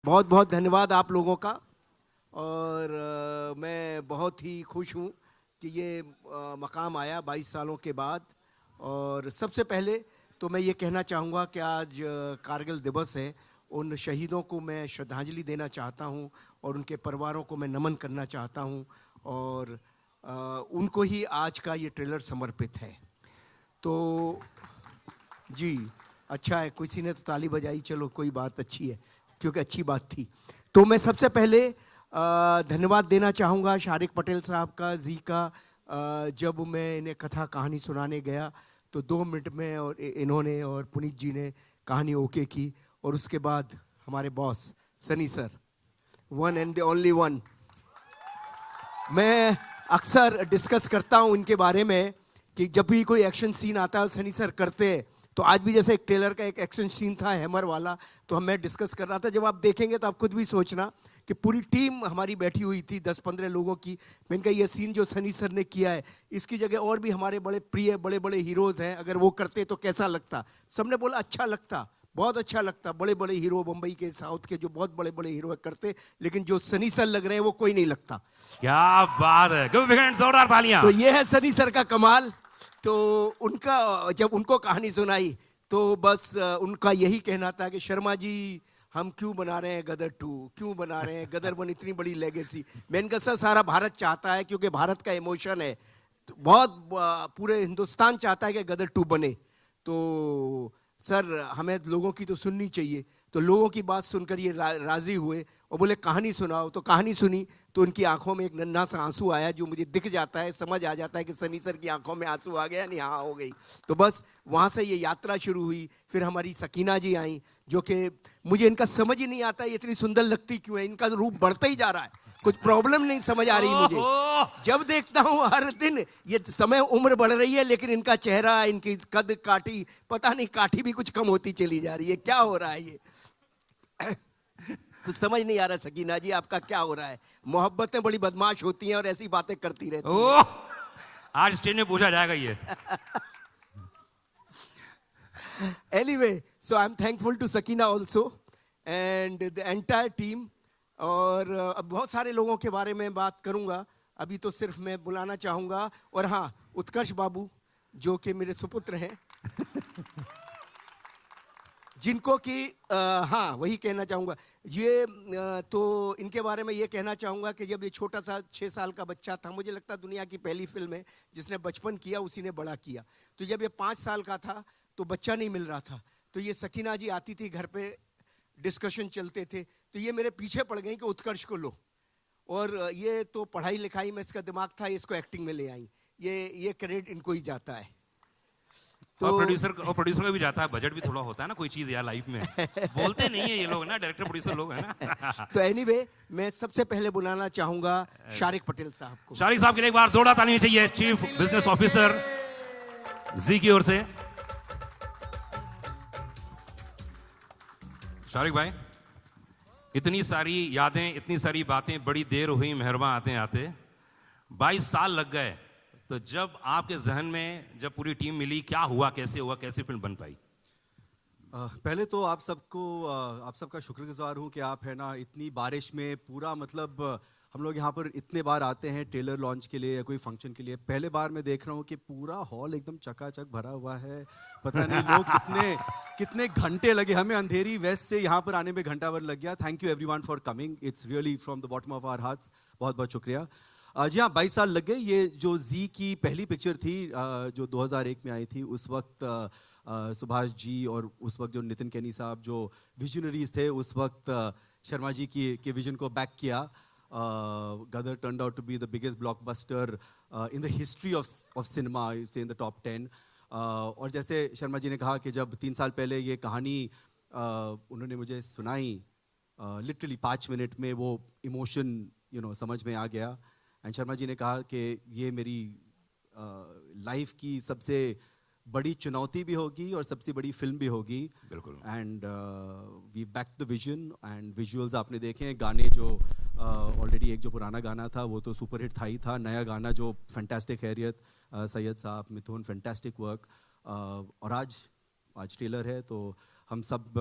बहुत बहुत धन्यवाद आप लोगों का। और मैं बहुत ही खुश हूँ कि ये मकाम आया 22 सालों के बाद। और सबसे पहले तो मैं ये कहना चाहूँगा कि आज कारगिल दिवस है। उन शहीदों को मैं श्रद्धांजलि देना चाहता हूँ और उनके परिवारों को मैं नमन करना चाहता हूँ। और उनको ही आज का ये ट्रेलर समर्पित है। तो जी, अच्छा है, किसी ने तो ताली बजाई, चलो कोई बात अच्छी है, क्योंकि अच्छी बात थी। तो मैं सबसे पहले धन्यवाद देना चाहूँगा शारिक पटेल साहब का, जी का। जब मैं इन्हें कथा कहानी सुनाने गया तो 2 मिनट में और इन्होंने और पुनीत जी ने कहानी ओके की। और उसके बाद हमारे boss Sunny sir, one and the only one. मैं अक्सर डिस्कस करता हूँ इनके बारे में कि जब भी कोई एक्शन सीन आता है सनी सर करते हैं। तो आज भी जैसे एक ट्रेलर का एक एक्शन सीन था हैमर वाला, तो मैं डिस्कस कर रहा था। जब आप देखेंगे तो आप खुद भी सोचना कि पूरी टीम हमारी बैठी हुई थी 10-15 लोगों की। मैंने कहा ये सीन जो सनी सर ने किया है, इसकी जगह और भी हमारे बड़े प्रिय बड़े बड़े हीरोज़ हैं, अगर वो करते तो कैसा लगता। सबने बोला अच्छा लगता, बहुत अच्छा लगता। बड़े बड़े हीरो बम्बई के, साउथ के जो बहुत बड़े बड़े हीरो करते, लेकिन जो सनी सर लग रहे हैं वो कोई नहीं लगता। क्या बात है, जोरदार तालियां। तो ये है सनी सर का कमाल। तो उनका जब उनको कहानी सुनाई तो बस उनका यही कहना था कि शर्मा जी हम क्यों बना रहे हैं गदर 2, क्यों बना रहे हैं गदर 1, इतनी बड़ी लेगेसी। मैंने कहा सर सारा भारत चाहता है, क्योंकि भारत का इमोशन है, तो बहुत पूरे हिंदुस्तान चाहता है कि गदर 2 बने। तो सर हमें लोगों की तो सुननी चाहिए। तो लोगों की बात सुनकर ये राजी हुए और बोले कहानी सुनाओ। तो कहानी सुनी तो उनकी आंखों में एक नन्हा सा आंसू आया, जो मुझे दिख जाता है, समझ आ जाता है कि सनी सर की आंखों में आंसू आ गया, नहीं हाँ हो गई। तो बस वहाँ से ये यात्रा शुरू हुई। फिर हमारी सकीना जी आई, जो कि मुझे इनका समझ ही नहीं आता ये इतनी सुंदर लगती क्यों है। इनका रूप बढ़ता ही जा रहा है, कुछ प्रॉब्लम नहीं समझ आ रही मुझे। जब देखता हूँ हर दिन, ये समय उम्र बढ़ रही है लेकिन इनका चेहरा, इनकी कद काठी, पता नहीं काठी भी कुछ कम होती चली जा रही है, क्या हो रहा है ये कुछ समझ नहीं आ रहा। सकीना जी आपका क्या हो रहा है? मोहब्बतें बड़ी बदमाश होती हैं और ऐसी बातें करती रहती हैं। आज स्टेज में पूछा जाएगा ये। Anyway, so I'm thankful to Sakina also and the entire team. और अब बहुत सारे लोगों के बारे में बात करूंगा, अभी तो सिर्फ मैं बुलाना चाहूंगा। और हाँ, उत्कर्ष बाबू जो कि मेरे सुपुत्र हैं जिनको कि हाँ वही कहना चाहूँगा। ये तो इनके बारे में ये कहना चाहूँगा कि जब ये छोटा सा 6 साल का बच्चा था, मुझे लगता है दुनिया की पहली फिल्म है जिसने बचपन किया उसी ने बड़ा किया। तो जब ये 5 साल का था तो बच्चा नहीं मिल रहा था, तो ये सकीना जी आती थी घर पे, डिस्कशन चलते थे, तो ये मेरे पीछे पड़ गई कि उत्कर्ष को लो। और ये तो पढ़ाई लिखाई में इसका दिमाग था, इसको एक्टिंग में ले आई। ये क्रेडिट इनको ही जाता है। तो प्रोड्यूसर का भी जाता है, बजट भी थोड़ा होता है ना कोई चीज यार लाइफ में। बोलते नहीं है ये लोग ना, डायरेक्टर प्रोड्यूसर लोग है ना। तो एनीवे मैं सबसे पहले बुलाना चाहूंगा शारिक पटेल साहब को। शारिक साहब के लिए एक बार जोरदार तालियां चाहिए, चीफ बिजनेस ऑफिसर जी की ओर से। शारिक भाई, इतनी सारी यादें, इतनी सारी बातें, बड़ी देर हुई मेहरबान आते आते, 22 साल लग गए। तो जब आपके जहन में जब पूरी टीम मिली, क्या हुआ, कैसे हुआ, कैसी फिल्म बन पाई? पहले तो आप सबका शुक्रगुजार हूँ कि आप है ना इतनी बारिश में पूरा, मतलब हम लोग यहाँ पर इतने बार आते हैं ट्रेलर लॉन्च के लिए या कोई फंक्शन के लिए, पहले बार मैं देख रहा हूँ कि पूरा हॉल एकदम चकाचक भरा हुआ है। पता नहीं लोग कितने घंटे लगे, हमें अंधेरी वेस्ट से यहाँ पर आने में घंटा भर लग गया। Thank you everyone for coming, it's really from the bottom of our hearts, बहुत बहुत शुक्रिया। जी हाँ, 22 साल लग गए। ये जो जी की पहली पिक्चर थी जो 2001 में आई थी, उस वक्त सुभाष जी और उस वक्त जो नितिन केनी साहब जो विजनरीज थे, उस वक्त शर्मा जी के विजन को बैक किया। Gadar turned out to be the biggest blockbuster in the history of cinema, से इन द टॉप 10। और जैसे शर्मा जी ने कहा कि जब 3 साल पहले ये कहानी उन्होंने मुझे सुनाई, लिटरली 5 मिनट में वो इमोशन समझ में आ गया। एंड शर्मा जी ने कहा कि ये मेरी लाइफ की सबसे बड़ी चुनौती भी होगी और सबसे बड़ी फिल्म भी होगी। बिल्कुल। And we back the vision and visuals आपने देखे हैं। गाने जो ऑलरेडी एक जो पुराना गाना था वो तो सुपर हिट था ही था, नया गाना जो फैंटास्टिक हैरियत सैयद साहब, मिथुन, फैंटास्टिक वर्क। और आज ट्रेलर है तो हम सब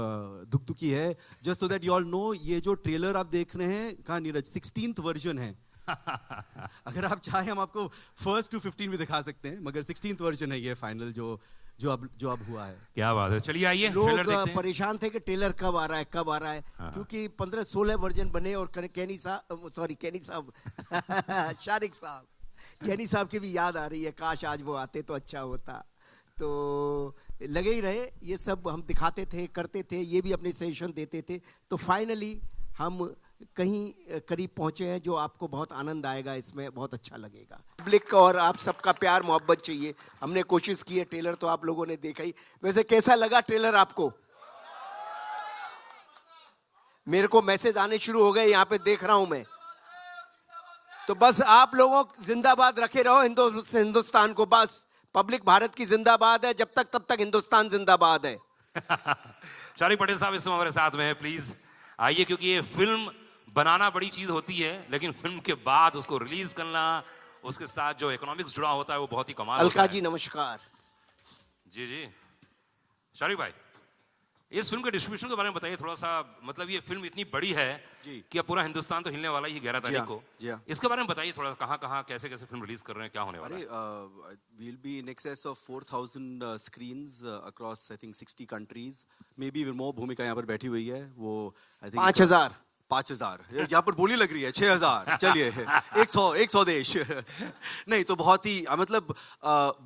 दुख दुखी है. Just so that you all know, ये जो ट्रेलर आप देख रहे हैं, कहाँ नीरज, 16th वर्जन है. अगर आप चाहें हम आपको 1st to 15 भी दिखा सकते हैं, मगर 16th वर्जन है ये फाइनल जो अब हुआ है. क्या बात है, चलिए आइए ट्रेलर लोग देखते हैं। परेशान थे कि ट्रेलर कब आ रहा है, कब आ रहा है, क्योंकि 15-16 वर्जन बने और कैनी साहब, सॉरी कैनी साहब शारिक साहब, कैनी साहब की भी याद आ रही है, काश आज वो आते तो अच्छा होता. तो लगे ही रहे, ये सब हम दिखाते थे, करते थे, ये भी अपने सजेशन देते थे. तो फाइनली हम कहीं करीब पहुंचे हैं जो आपको बहुत आनंद आएगा, इसमें बहुत अच्छा लगेगा. पब्लिक और आप सबका प्यार मोहब्बत चाहिए. हमने कोशिश की है, ट्रेलर तो आप लोगों ने देखा ही. वैसे कैसा लगा ट्रेलर आपको? मेरे को मैसेज आने शुरू हो गए, यहाँ पे देख रहा हूं मैं. तो बस आप लोगों जिंदाबाद रखे रहो हिंदुस्तान को. बस पब्लिक भारत की जिंदाबाद है, जब तक तब तक हिंदुस्तान जिंदाबाद है. शारिक पटेल साहब इस समय हमारे साथ में हैं, प्लीज आइए, क्योंकि ये फिल्म बनाना बड़ी चीज होती है, लेकिन फिल्म के बाद उसको रिलीज करना, उसके साथ जो इकोनॉमिक्स जुड़ा होता है वो बहुत ही कमाल अलका होता जी है. नमस्कार. जी जी शारिक भाई, इस फिल्म के डिस्ट्रीब्यूशन के बारे में बताइए थोड़ा सा. मतलब ये फिल्म इतनी बड़ी है जी. कि अब पूरा हिंदुस्तान तो हिलने वाला ही है 11 तारीख को. जी हाँ. इसके बारे में बताइए थोड़ा, कहाँ कहाँ कैसे कैसे फिल्म रिलीज कर रहे हैं, क्या होने वाला है? we'll be in excess of 4,000 screens across I think 60 countries, maybe even more. भूमिका यहाँ पर बैठी हुई है, वो I think 5,000. 5,000. यहाँ पर बोली लग रही है 6,000. चलिए 100 देश. नहीं तो बहुत ही मतलब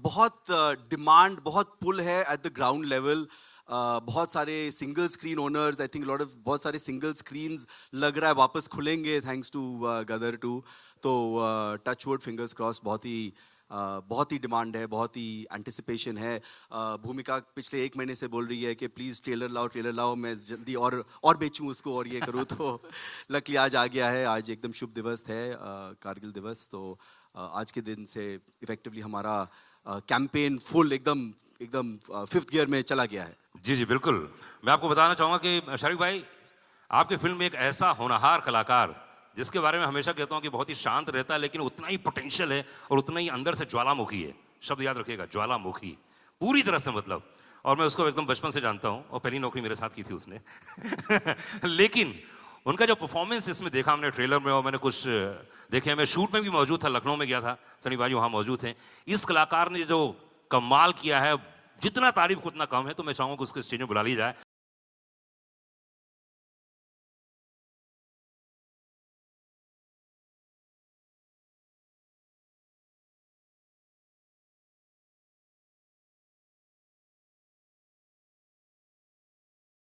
बहुत डिमांड, बहुत पुल है एट द ग्राउंड लेवल. बहुत सारे single screen owners, I think lot of बहुत सारे सिंगल स्क्रीन्स लग रहा है वापस खुलेंगे थैंक्स टू गदर 2. तो टच वुड, फिंगर्स क्रॉस. बहुत ही डिमांड है, बहुत ही एंटिसिपेशन है. भूमिका पिछले 1 महीने से बोल रही है कि प्लीज़ ट्रेलर लाओ, मैं जल्दी और बेचूं उसको और ये करूं. तो लकीली आज आ गया है. आज एकदम शुभ दिवस है, कारगिल दिवस. तो आज के दिन से इफेक्टिवली हमारा कैंपेन फुल एकदम 5th गियर में चला गया है. जी जी बिल्कुल. मैं आपको बताना चाहूँगा कि शारिक भाई, आपकी फिल्म में एक ऐसा होनहार कलाकार, जिसके बारे में हमेशा कहता हूँ कि बहुत ही शांत रहता है, लेकिन उतना ही पोटेंशियल है और उतना ही अंदर से ज्वालामुखी है. शब्द याद रखिएगा, ज्वालामुखी, पूरी तरह से मतलब. और मैं उसको एकदम बचपन से जानता हूँ, और पहली नौकरी मेरे साथ की थी उसने. लेकिन उनका जो परफॉर्मेंस इसमें देखा हमने ट्रेलर में, और मैंने कुछ देखे, मैं शूट में भी मौजूद था, लखनऊ में गया था, सनी भाई वहाँ मौजूद थे. इस कलाकार ने जो कमाल किया है, जितना तारीफ को उतना कम है. तो मैं चाहूँगा कि उसको स्टेज में बुला लिया जाए.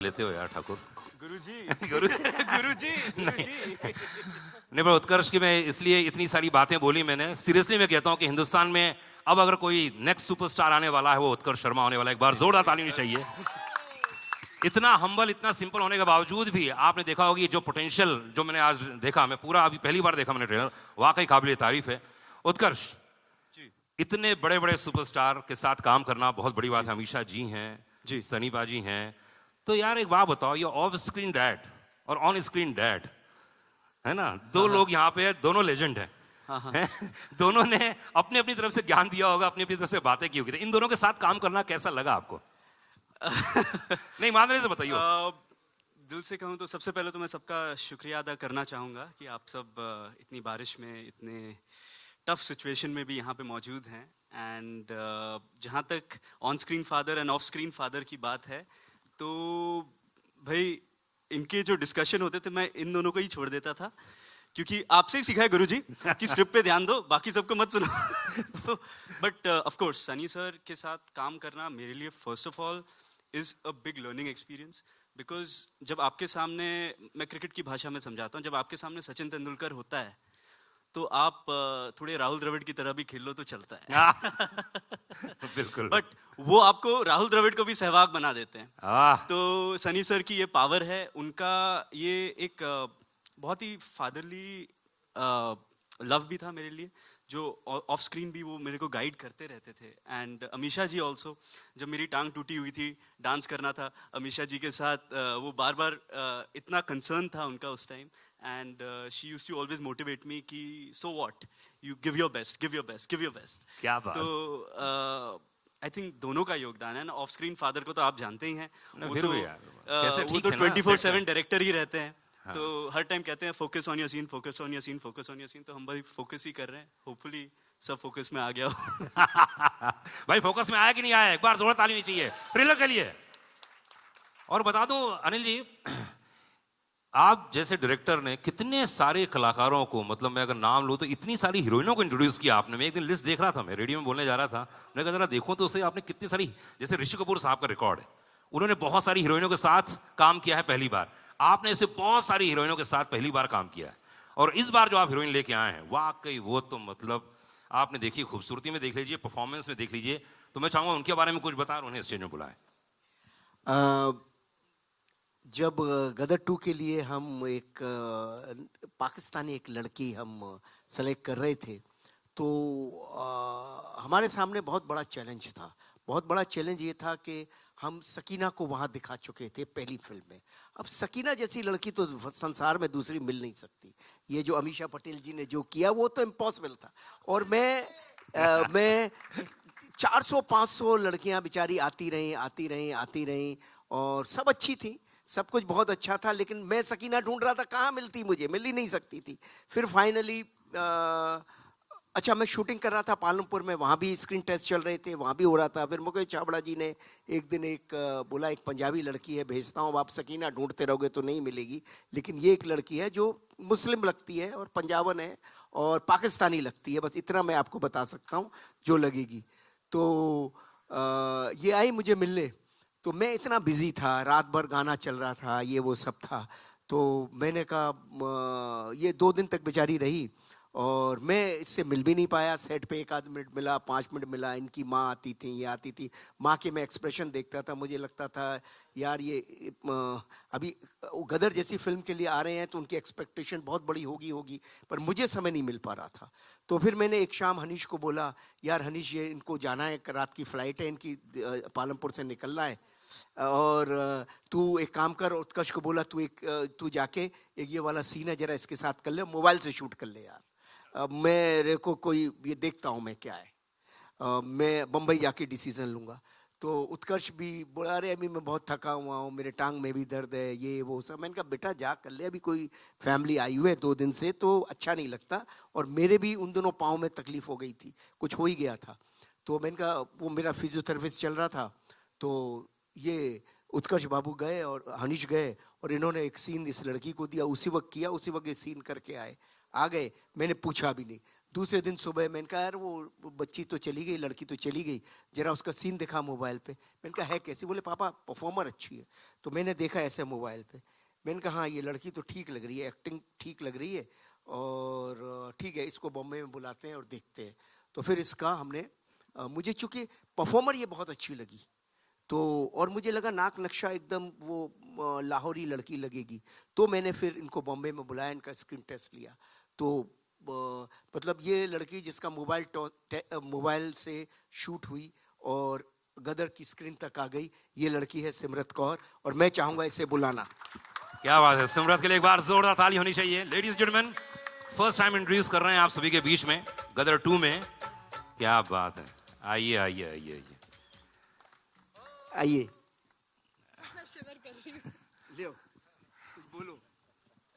लेते हो यार ठाकुर. गुरुजी. नहीं, पर उत्कर्ष की मैं इसलिए इतनी सारी बातें बोली मैंने. सीरियसली मैं कहता हूँ कि हिंदुस्तान में अब अगर कोई नेक्स्ट सुपरस्टार आने वाला है, वो उत्कर्ष शर्मा होने वाला है. एक बार जोरदार ताली होनी चाहिए. इतना हम्बल, इतना सिंपल होने के बावजूद भी आपने देखा होगी जो पोटेंशियल जो मैंने आज देखा, मैं पूरा अभी पहली बार देखा मैंने ट्रेलर, वाकई काबिल तारीफ है. उत्कर्ष, इतने बड़े बड़े सुपरस्टार के साथ काम करना बहुत बड़ी बात है. अमीषा जी हैं, जी. सनी पाजी हैं. तो यार एक बात बताओ, ये ऑफ स्क्रीन डैड और ऑन स्क्रीन डैड है ना, दो लोग यहाँ पे है, दोनों लेजेंड हैं. दोनों ने अपनी अपनी तरफ से ज्ञान दिया होगा, अपनी अपनी तरफ से बातें की होगी. इन दोनों के साथ काम करना कैसा लगा आपको? नहीं, ईमानदारी से बताइए. दिल से कहूँ तो सबसे पहले तो मैं सबका शुक्रिया अदा करना चाहूँगा कि आप सब इतनी बारिश में, इतने टफ सिचुएशन में भी यहाँ पे मौजूद हैं. एंड जहाँ तक on screen father end of screen father की बात है, तो भाई इनके जो डिस्कशन होते थे, मैं इन दोनों को ही छोड़ देता था, क्योंकि आपसे ही सीखा है गुरुजी कि स्क्रिप्ट पे ध्यान दो, बाकी सबको मत सुनो. So but of course Sunny sir के साथ काम करना मेरे लिए first of all is a big learning experience. Because जब आपके सामने, मैं क्रिकेट की भाषा में समझाता हूँ, जब आपके सामने सचिन तेंदुलकर होता है, तो आप थोड़े राहुल द्रविड़ की तरह भी खेल लो तो चलता है. बिल्कुल. बट वो आपको राहुल द्रविड़ को भी सहवाग बना देते हैं. तो सनी सर की ये पावर है, उनका ये एक बहुत ही फादरली लव भी था मेरे लिए, जो ऑफ स्क्रीन भी वो मेरे को गाइड करते रहते थे. एंड अमीषा जी ऑल्सो, जब मेरी टांग टूटी हुई थी, डांस करना था अमीषा जी के साथ, वो बार बार इतना कंसर्न था उनका उस time. And she used to always motivate me कि so what, you give your best, give your best, give your best. क्या बात. तो आई थिंक दोनों का योगदान है ना। ऑफ स्क्रीन फादर को तो आप जानते ही हैं, वो फिर तो भी यार, कैसे वो ठीक तो है ना, 24/7 डायरेक्टर ही रहते हैं। तो हर टाइम कहते हैं focus on your scene, focus on your scene, focus on your scene. तो हम भाई फोकस ही कर रहे हैं, होपफुली सब फोकस में आ गया हो। भाई फोकस में आया कि नहीं आया, एक बार जोर ताली होनी चाहिए ट्रेलर के लिए। और बता दूं अनिल जी, आप जैसे डायरेक्टर ने कितने सारे कलाकारों को, मतलब मैं अगर नाम लूं तो इतनी सारी हीरोइनों को इंट्रोड्यूस किया आपने। मैं एक दिन लिस्ट देख रहा था, मैं रेडियो में बोलने जा रहा था, मैंने कहा जरा देखो तो उसे, आपने कितनी सारी, जैसे ऋषि कपूर साहब का रिकॉर्ड है, उन्होंने बहुत सारी हीरोइनों के साथ काम किया है पहली बार। आपने ऐसे बहुत सारी हीरोइनों के साथ पहली बार काम किया है, और इस बार जो आप हीरोइन लेके आए हैं, वाकई वो तो मतलब आपने देखी, खूबसूरती में देख लीजिए, परफॉर्मेंस में देख लीजिए। तो मैं चाहूंगा उनके बारे में कुछ बताएं, उन्हें स्टेज में बुलाएं। जब गदर 2 के लिए हम एक पाकिस्तानी एक लड़की हम सेलेक्ट कर रहे थे, तो हमारे सामने बहुत बड़ा चैलेंज था। बहुत बड़ा चैलेंज ये था कि हम सकीना को वहाँ दिखा चुके थे पहली फिल्म में। अब सकीना जैसी लड़की तो संसार में दूसरी मिल नहीं सकती। ये जो अमीषा पटेल जी ने जो किया वो तो इम्पॉसिबल था। और मैं 400-500 लड़कियां बेचारी आती रहीं और सब अच्छी थी, सब कुछ बहुत अच्छा था, लेकिन मैं सकीना ढूंढ रहा था, कहाँ मिलती, मुझे मिल ही नहीं सकती थी। फिर फाइनली अच्छा, मैं शूटिंग कर रहा था पालमपुर में, वहाँ भी स्क्रीन टेस्ट चल रहे थे, वहाँ भी हो रहा था। फिर मुकेश चावड़ा जी ने एक दिन बोला, एक पंजाबी लड़की है भेजता हूँ, आप सकीना ढूंढते रहोगे तो नहीं मिलेगी, लेकिन ये एक लड़की है जो मुस्लिम लगती है और पंजाबन है और पाकिस्तानी लगती है, बस इतना मैं आपको बता सकता हूँ जो लगेगी। तो ये आई मुझे मिलने, तो मैं इतना बिजी था, रात भर गाना चल रहा था, ये वो सब था। तो मैंने कहा ये 2 दिन तक बेचारी रही और मैं इससे मिल भी नहीं पाया। सेट पे 1 आध मिनट मिला, 5 मिनट मिला। इनकी माँ आती थी, ये आती थी, माँ के मैं एक्सप्रेशन देखता था, मुझे लगता था यार ये अभी गदर जैसी फिल्म के लिए आ रहे हैं तो उनकी एक्सपेक्टेशन बहुत बड़ी होगी, पर मुझे समय नहीं मिल पा रहा था। तो फिर मैंने एक शाम हनीश को बोला, यार हनीश ये इनको जाना है, रात की फ़्लाइट है इनकी, पालमपुर से निकलना है, और तू एक काम कर। उत्कर्ष को बोला तू जाके एक ये वाला सीन है जरा इसके साथ कर ले, मोबाइल से शूट कर ले यार, मेरे को कोई ये देखता हूँ मैं क्या है, मैं बम्बई जाके डिसीजन लूँगा। तो उत्कर्ष भी बोला, अरे अभी मैं बहुत थका हुआ हूँ, मेरे टांग में भी दर्द है, ये वो सब। मैंने कहा बेटा जा कर ले, अभी कोई फैमिली आई हुई है 2 दिन से तो अच्छा नहीं लगता, और मेरे भी उन दोनों पाँव में तकलीफ हो गई थी, कुछ हो ही गया था। तो मैंने कहा, वो मेरा फिजियोथेरेपिस्ट चल रहा था, तो ये उत्कर्ष बाबू गए और हनीश गए और इन्होंने एक सीन इस लड़की को दिया, उसी वक्त किया, उसी वक्त ये सीन करके आ गए। मैंने पूछा भी नहीं। दूसरे दिन सुबह मैंने कहा, यार वो बच्ची तो चली गई, लड़की तो चली गई, जरा उसका सीन दिखा मोबाइल पे। मैंने कहा है कैसी? बोले पापा परफॉर्मर अच्छी है। तो मैंने देखा ऐसे मोबाइल पे, मैंने कहा हाँ ये लड़की तो ठीक लग रही है, एक्टिंग ठीक लग रही है, और ठीक है इसको बॉम्बे में बुलाते हैं और देखते हैं। तो फिर इसका हमने मुझे चूँकि परफॉर्मर ये बहुत अच्छी लगी, तो और मुझे लगा नाक नक्शा एकदम वो लाहौरी लड़की लगेगी, तो मैंने फिर इनको बॉम्बे में बुलाया, इनका स्क्रीन टेस्ट लिया। तो मतलब ये लड़की जिसका मोबाइल से शूट हुई और गदर की स्क्रीन तक आ गई, ये लड़की है सिमरत कौर, और मैं चाहूँगा इसे बुलाना। क्या बात है, सिमरत के लिए एक बार जोरदार ताली होनी चाहिए। Ladies gentleman, first time introduce कर रहे हैं आप सभी के बीच में गदर 2 में। क्या बात है, आइए आइए आइए आइए आइए, ले कुछ बोलो।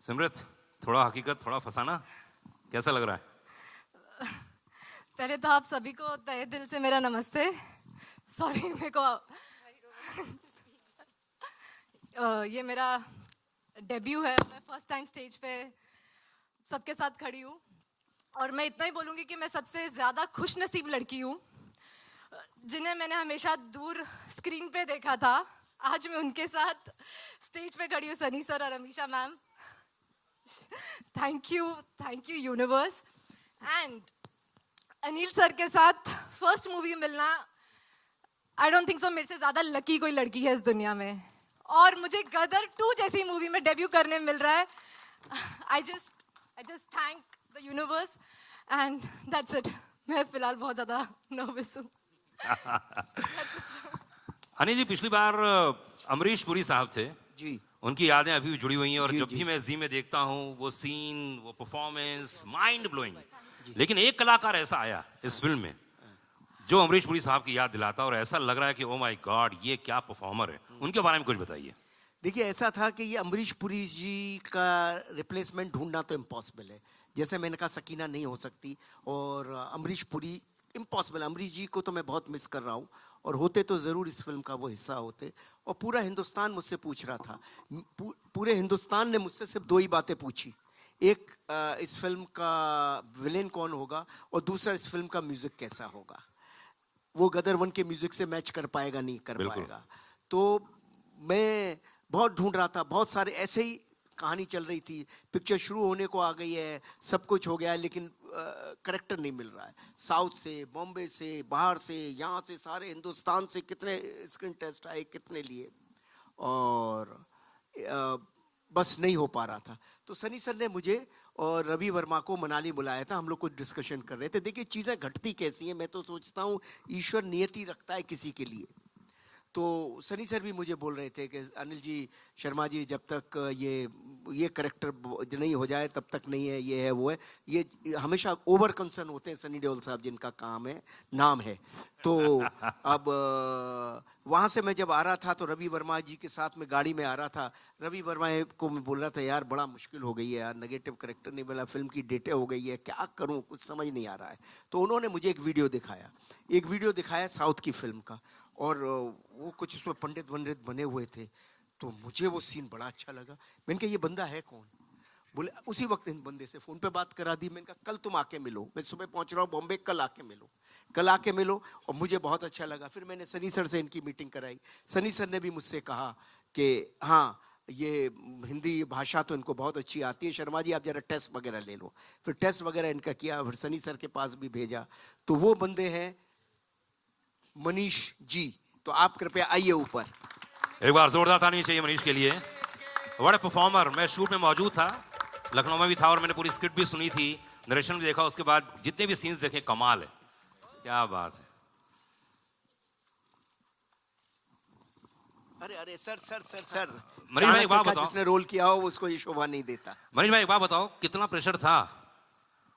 सिमरत, थोड़ा हकीकत, थोड़ा फसाना, कैसा लग रहा है? पहले तो आप सभी को तहे दिल से मेरा नमस्ते। सॉरी मेरे को ये मेरा डेब्यू है, मैं फर्स्ट टाइम स्टेज पे सबके साथ खड़ी हूँ, और मैं इतना ही बोलूँगी कि मैं सबसे ज़्यादा खुश नसीब लड़की हूँ जिन्हें मैंने हमेशा दूर स्क्रीन पे देखा था। आज मैं उनके साथ स्टेज पे खड़ी हूँ, सनी सर और Amisha ma'am. Thank you universe. And Anil sir के साथ फर्स्ट मूवी मिलना, आई डोंट थिंक सो मेरे से ज़्यादा लकी कोई लड़की है इस दुनिया में, और मुझे गदर 2 जैसी मूवी में डेब्यू करने मिल रहा है। I just thank the universe and that's it. मैं फिलहाल बहुत ज़्यादा नर्वस हूँ। अनिल जी, पिछली बार अमरीश पुरी साहब थे जी, उनकी यादें अभी भी जुड़ी हुई हैं, और जी, जब जी। भी मैं जी में देखता हूँ वो सीन, वो परफॉर्मेंस माइंड ब्लोइंग। लेकिन एक कलाकार ऐसा आया इस फिल्म में, जो अमरीश पुरी साहब की याद दिलाता है और ऐसा लग रहा है कि ओ माय गॉड ये क्या परफॉर्मर है, उनके बारे में कुछ बताइए। देखिए ऐसा था कि ये अमरीश पुरी जी का रिप्लेसमेंट ढूंढना तो इम्पॉसिबल है। जैसे मैंने कहा सकीना नहीं हो सकती, और अमरीश पुरी इम्पॉसिबल। अमरीश जी को तो मैं बहुत मिस कर रहा हूँ, और होते तो ज़रूर इस फिल्म का वो हिस्सा होते। और पूरा हिंदुस्तान मुझसे पूछ रहा था, पूरे हिंदुस्तान ने मुझसे सिर्फ दो ही बातें पूछी। एक इस फिल्म का विलेन कौन होगा, और दूसरा इस फिल्म का म्यूज़िक कैसा होगा। वो गदर वन के म्यूज़िक से मैच कर पाएगा नहीं कर बिल्कुल। पाएगा। तो मैं बहुत ढूंढ रहा था, बहुत सारे ऐसे ही कहानी चल रही थी, पिक्चर शुरू होने को आ गई है, सब कुछ हो गया है, लेकिन करेक्टर नहीं मिल रहा है। साउथ से, बॉम्बे से, बाहर से, यहाँ से, सारे हिंदुस्तान से कितने स्क्रीन टेस्ट आए, कितने लिए, और बस नहीं हो पा रहा था। तो सनी सर ने मुझे और रवि वर्मा को मनाली बुलाया था, हम लोग कुछ डिस्कशन कर रहे थे। देखिए चीज़ें घटती कैसी हैं, मैं तो सोचता हूँ ईश्वर नियति रखता है किसी के लिए। तो सनी सर भी मुझे बोल रहे थे कि अनिल जी, शर्मा जी जब तक ये करेक्टर नहीं हो जाए तब तक नहीं है, ये है वो है, ये हमेशा ओवर कंसर्न होते हैं सनी देओल साहब, जिनका काम है, नाम है। तो अब वहाँ से मैं जब आ रहा था तो रवि वर्मा जी के साथ में गाड़ी में आ रहा था। रवि वर्मा को मैं बोल रहा था यार बड़ा मुश्किल हो गई है यार, नेगेटिव करेक्टर नहीं मिला, फिल्म की डेटें हो गई है, क्या करूँ, कुछ समझ नहीं आ रहा है। तो उन्होंने मुझे एक वीडियो दिखाया साउथ की फिल्म का, और वो कुछ उसमें पंडित वंडित बने हुए थे। तो मुझे वो सीन बड़ा अच्छा लगा। मैंने कहा ये बंदा है कौन। बोले उसी वक्त इन बंदे से फ़ोन पे बात करा दी। मैंने कहा कल तुम आके मिलो, मैं सुबह पहुंच रहा हूँ बॉम्बे, कल आके मिलो। और मुझे बहुत अच्छा लगा। फिर मैंने सनी सर से इनकी मीटिंग कराई। सनी सर ने भी मुझसे कहा कि हाँ ये हिंदी भाषा तो इनको बहुत अच्छी आती है, शर्मा जी आप जरा टेस्ट वगैरह ले लो। फिर टेस्ट वगैरह इनका किया, फिर सनी सर के पास भी भेजा। तो वो बंदे हैं मनीष जी। तो आप कृपया आइए ऊपर। एक बार जोरदार ताली चाहिए मनीष के लिए। बड़े परफॉर्मर। मैं शूट में मौजूद था, लखनऊ में भी था, और मैंने पूरी स्क्रिप्ट भी सुनी थी, नरेशन भी देखा, उसके बाद जितने भी सीन्स देखे कमाल है, क्या बात है। अरे अरे सर मनीष भाई एक बात चाणक्य का बताओ, जिसने रोल किया हो उसको ये शोभा नहीं देता। मनीष भाई एक बात बताओ, कितना प्रेशर था?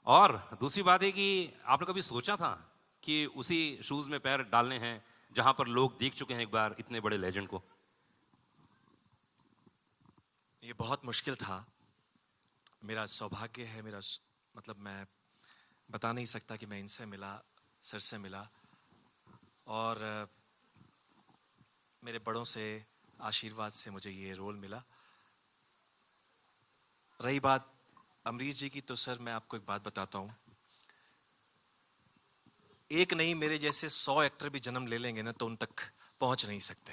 और दूसरी बात है कि आपने कभी सोचा था कि उसी शूज में पैर डालने हैं जहां पर लोग देख चुके हैं एक बार इतने बड़े लेजेंड को? ये बहुत मुश्किल था। मेरा सौभाग्य है, मतलब मैं बता नहीं सकता कि मैं इनसे मिला, सर से मिला, और मेरे बड़ों से आशीर्वाद से मुझे ये रोल मिला। रही बात अमरीश जी की, तो सर मैं आपको एक बात बताता हूँ, एक नहीं मेरे जैसे 100 एक्टर भी जन्म ले लेंगे ना तो उन तक पहुंच नहीं सकते।